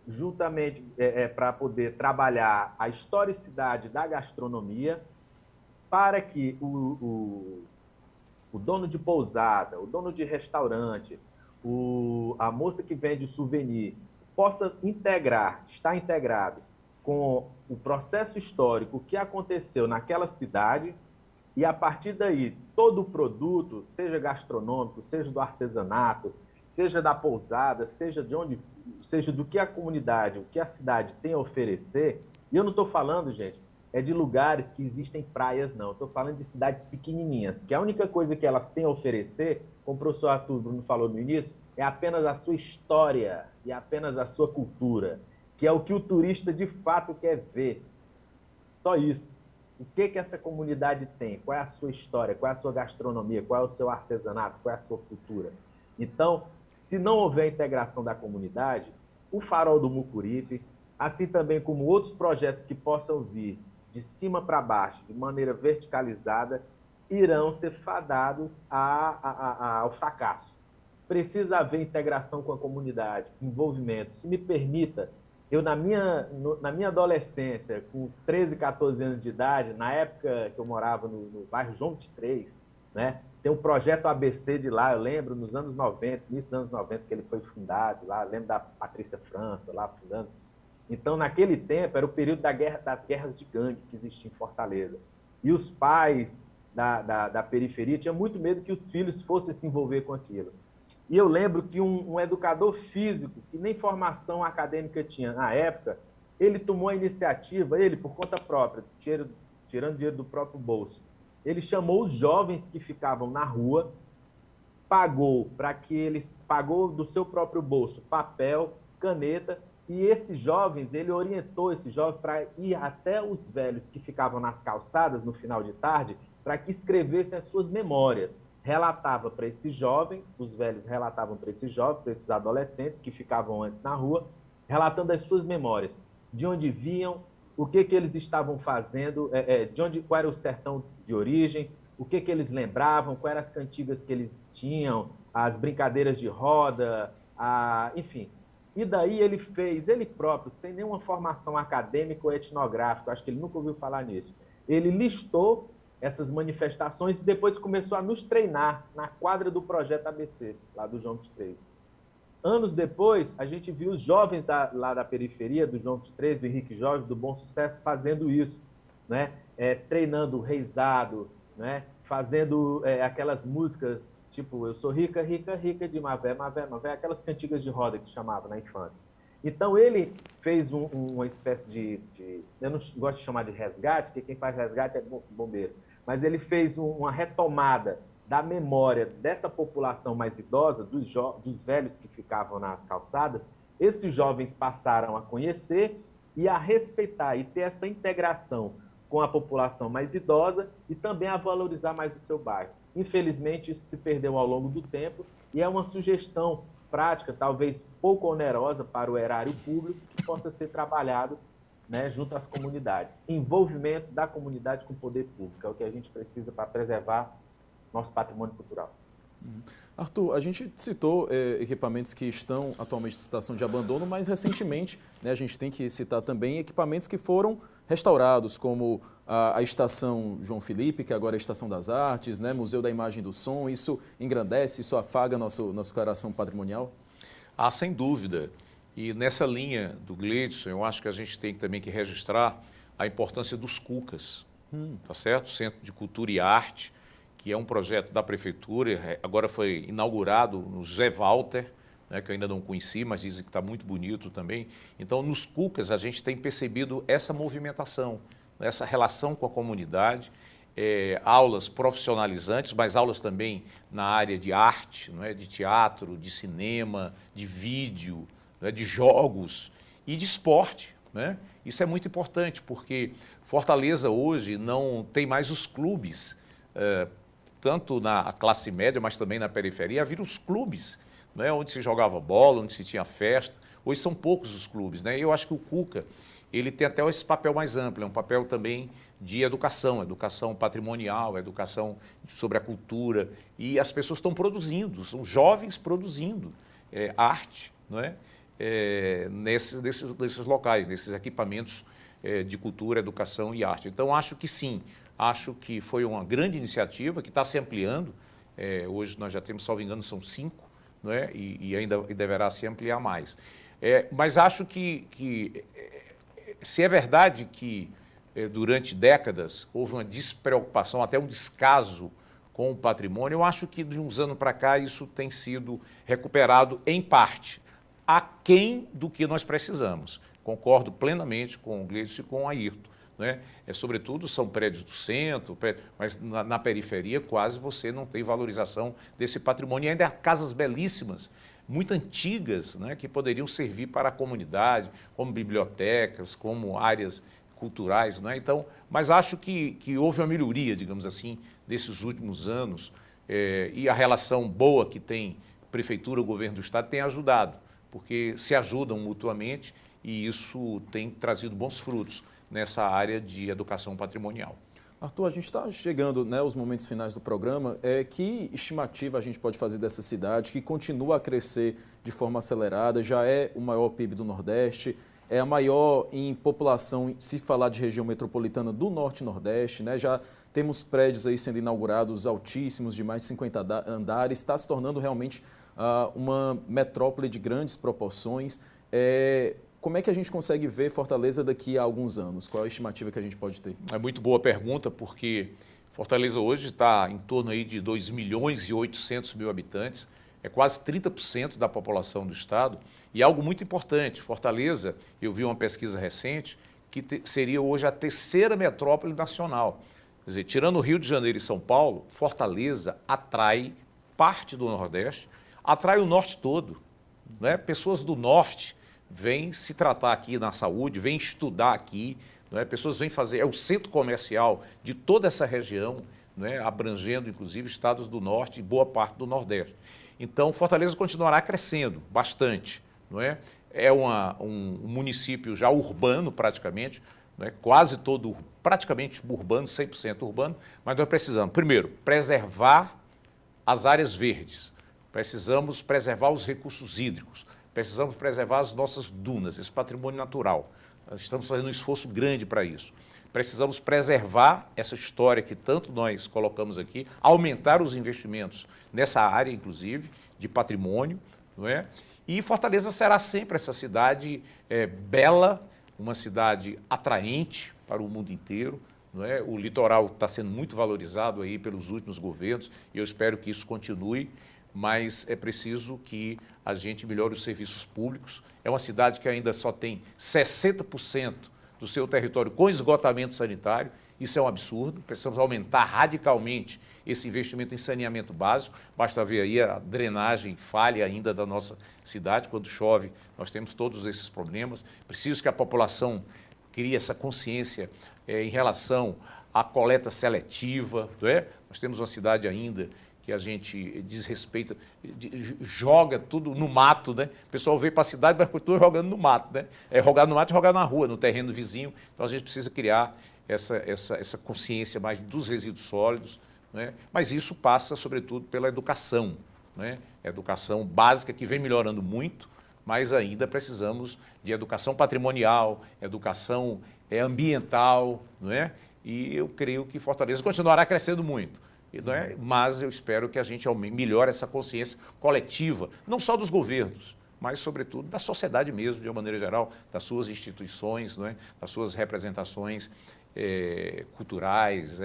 Speaker 2: juntamente para poder trabalhar a historicidade da gastronomia, para que o dono de pousada, o dono de restaurante, a moça que vende souvenir, possa estar integrado com o processo histórico que aconteceu naquela cidade, e a partir daí, todo o produto, seja gastronômico, seja do artesanato, seja da pousada, seja do que a comunidade, o que a cidade tem a oferecer, e eu não estou falando, gente, de lugares que existem praias, não. Estou falando de cidades pequenininhas, que a única coisa que elas têm a oferecer, como o professor Arthur Bruno falou no início, é apenas a sua história e apenas a sua cultura, que é o que o turista de fato quer ver. Só isso. O que essa comunidade tem? Qual é a sua história? Qual é a sua gastronomia? Qual é o seu artesanato? Qual é a sua cultura? Então, se não houver integração da comunidade, o Farol do Mucuripe, assim também como outros projetos que possam vir de cima para baixo, de maneira verticalizada, irão ser fadados ao fracasso. Precisa haver integração com a comunidade, envolvimento. Se me permita, eu na minha adolescência, com 13, 14 anos de idade, na época que eu morava no bairro João 23, né, tem um projeto ABC de lá, eu lembro, nos anos 90, início dos anos 90, que ele foi fundado lá, eu lembro da Patrícia França lá fundando. Então, naquele tempo, era o período das guerras de gangue que existia em Fortaleza. E os pais da periferia tinham muito medo que os filhos fossem se envolver com aquilo. E eu lembro que um educador físico, que nem formação acadêmica tinha na época, ele tomou a iniciativa, ele, por conta própria, tirando dinheiro do próprio bolso, ele chamou os jovens que ficavam na rua, pagou do seu próprio bolso papel, caneta, e esses jovens, ele orientou esses jovens para ir até os velhos que ficavam nas calçadas no final de tarde, para que escrevessem as suas memórias. relatava para esses jovens, os velhos relatavam para esses jovens, para esses adolescentes que ficavam antes na rua, relatando as suas memórias, de onde vinham, o que eles estavam fazendo, qual era o sertão de origem, o que eles lembravam, quais eram as cantigas que eles tinham, as brincadeiras de roda, enfim. E daí ele fez, ele próprio, sem nenhuma formação acadêmica ou etnográfica, acho que ele nunca ouviu falar nisso, ele listou essas manifestações e depois começou a nos treinar na quadra do Projeto ABC, lá do João 23. Anos depois, a gente viu os jovens lá da periferia, do João 23, do Henrique Jorge, do Bom Sucesso, fazendo isso, né? Treinando reizado, né? Fazendo aquelas músicas, tipo, eu sou rica, rica, rica de Mavé, Mavé, Mavé, aquelas cantigas de roda que chamava na infância. Então, ele fez uma espécie de... Eu não gosto de chamar de resgate, porque quem faz resgate é bombeiro, mas ele fez uma retomada da memória dessa população mais idosa, dos velhos que ficavam nas calçadas. Esses jovens passaram a conhecer e a respeitar e ter essa integração com a população mais idosa e também a valorizar mais o seu bairro. Infelizmente, isso se perdeu ao longo do tempo e é uma sugestão prática, talvez pouco onerosa para o erário público, que possa ser trabalhado, né, junto às comunidades. Envolvimento da comunidade com o poder público é o que a gente precisa para preservar nosso patrimônio cultural.
Speaker 1: Arthur, a gente citou equipamentos que estão atualmente em situação de abandono, mas recentemente, né, a gente tem que citar também equipamentos que foram restaurados, como a Estação João Felipe, que agora é a Estação das Artes, né, Museu da Imagem e do Som. Isso engrandece, isso afaga nosso coração patrimonial?
Speaker 4: Ah, sem dúvida. E nessa linha do Gleidson, eu acho que a gente tem também que registrar a importância dos CUCAs, tá certo? Centro de Cultura e Arte, que é um projeto da Prefeitura, agora foi inaugurado no José Walter, né, que eu ainda não conheci, mas dizem que está muito bonito também. Então, nos CUCAs, a gente tem percebido essa movimentação, essa relação com a comunidade, aulas profissionalizantes, mas aulas também na área de arte, não é? De teatro, de cinema, de vídeo, não é? De jogos e de esporte, né? Isso é muito importante, porque Fortaleza hoje não tem mais os clubes, tanto na classe média, mas também na periferia, havia os clubes, né, onde se jogava bola, onde se tinha festa. Hoje são poucos os clubes, né? E eu acho que o CUCA, ele tem até esse papel mais amplo, é um papel também de educação patrimonial, educação sobre a cultura, e as pessoas estão produzindo, são jovens produzindo arte, não é? Nesses locais, nesses equipamentos de cultura, educação e arte. Então, acho que sim, acho que foi uma grande iniciativa que está se ampliando. Hoje nós já temos, salvo engano, são 5, não é? E ainda deverá se ampliar mais. Mas acho que se é verdade que durante décadas houve uma despreocupação, até um descaso com o patrimônio, eu acho que de uns anos para cá isso tem sido recuperado em parte, aquém do que nós precisamos. Concordo plenamente com o Gleidson e com o Ayrton, né? Sobretudo são prédios do centro, mas na periferia quase você não tem valorização desse patrimônio. E ainda há casas belíssimas, muito antigas, né, que poderiam servir para a comunidade, como bibliotecas, como áreas culturais, não é? Então, mas acho que houve uma melhoria, digamos assim, nesses últimos anos, e a relação boa que tem Prefeitura, o Governo do Estado tem ajudado, porque se ajudam mutuamente e isso tem trazido bons frutos nessa área de educação patrimonial.
Speaker 1: Arthur, a gente está chegando, né, aos momentos finais do programa. Que estimativa a gente pode fazer dessa cidade, que continua a crescer de forma acelerada, já é o maior PIB do Nordeste, é a maior em população, se falar de região metropolitana do Norte e Nordeste, né? Já temos prédios aí sendo inaugurados altíssimos, de mais de 50 andares, está se tornando realmente uma metrópole de grandes proporções. Como é que a gente consegue ver Fortaleza daqui a alguns anos? Qual é a estimativa que a gente pode ter?
Speaker 4: É muito boa pergunta, porque Fortaleza hoje está em torno aí de 2.800.000 habitantes, é quase 30% da população do estado, e algo muito importante, Fortaleza, eu vi uma pesquisa recente, que seria hoje a terceira metrópole nacional. Quer dizer, tirando o Rio de Janeiro e São Paulo, Fortaleza atrai parte do Nordeste, atrai o Norte todo, né? Pessoas do Norte vêm se tratar aqui na saúde, vêm estudar aqui, não é? Pessoas vêm fazer, é o centro comercial de toda essa região, né, abrangendo inclusive estados do Norte e boa parte do Nordeste. Então, Fortaleza continuará crescendo bastante. Não é? É um município já urbano praticamente, não é? Quase todo, praticamente urbano, 100% urbano, mas nós precisamos, primeiro, preservar as áreas verdes, precisamos preservar os recursos hídricos, precisamos preservar as nossas dunas, esse patrimônio natural. Nós estamos fazendo um esforço grande para isso. Precisamos preservar essa história que tanto nós colocamos aqui, aumentar os investimentos nessa área, inclusive, de patrimônio, não é? E Fortaleza será sempre essa cidade bela, uma cidade atraente para o mundo inteiro, não é? O litoral está sendo muito valorizado aí pelos últimos governos e eu espero que isso continue, mas é preciso que a gente melhore os serviços públicos. É uma cidade que ainda só tem 60% do seu território com esgotamento sanitário. Isso é um absurdo, precisamos aumentar radicalmente esse investimento em saneamento básico. Basta ver aí a drenagem falha ainda da nossa cidade, quando chove nós temos todos esses problemas. Preciso que a população crie essa consciência em relação à coleta seletiva, não é? Nós temos uma cidade ainda que a gente desrespeita, joga tudo no mato, né? O pessoal veio para a cidade, mas continua jogando no mato, né? É jogar no mato e jogar na rua, no terreno vizinho. Então a gente precisa criar essa consciência mais dos resíduos sólidos, né? Mas isso passa, sobretudo, pela educação, né? Educação básica que vem melhorando muito, mas ainda precisamos de educação patrimonial, educação ambiental, não é? E eu creio que Fortaleza continuará crescendo muito. Não é? Mas eu espero que a gente melhore essa consciência coletiva, não só dos governos, mas, sobretudo, da sociedade mesmo, de uma maneira geral, das suas instituições, não é? Das suas representações culturais,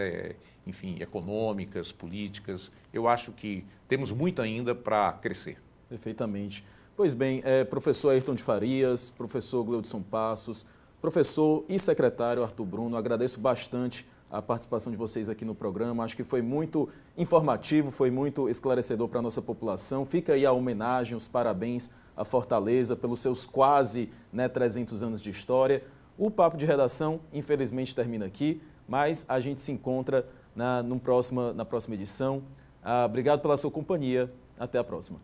Speaker 4: enfim, econômicas, políticas. Eu acho que temos muito ainda para crescer.
Speaker 1: Perfeitamente. Pois bem, professor Ayrton de Farias, professor Gleudson Passos, professor e secretário Arthur Bruno, agradeço bastante a participação de vocês aqui no programa. Acho que foi muito informativo, foi muito esclarecedor para a nossa população. Fica aí a homenagem, os parabéns à Fortaleza pelos seus quase 300 anos de história. O Papo de Redação, infelizmente, termina aqui, mas a gente se encontra na próxima edição. Obrigado pela sua companhia. Até a próxima.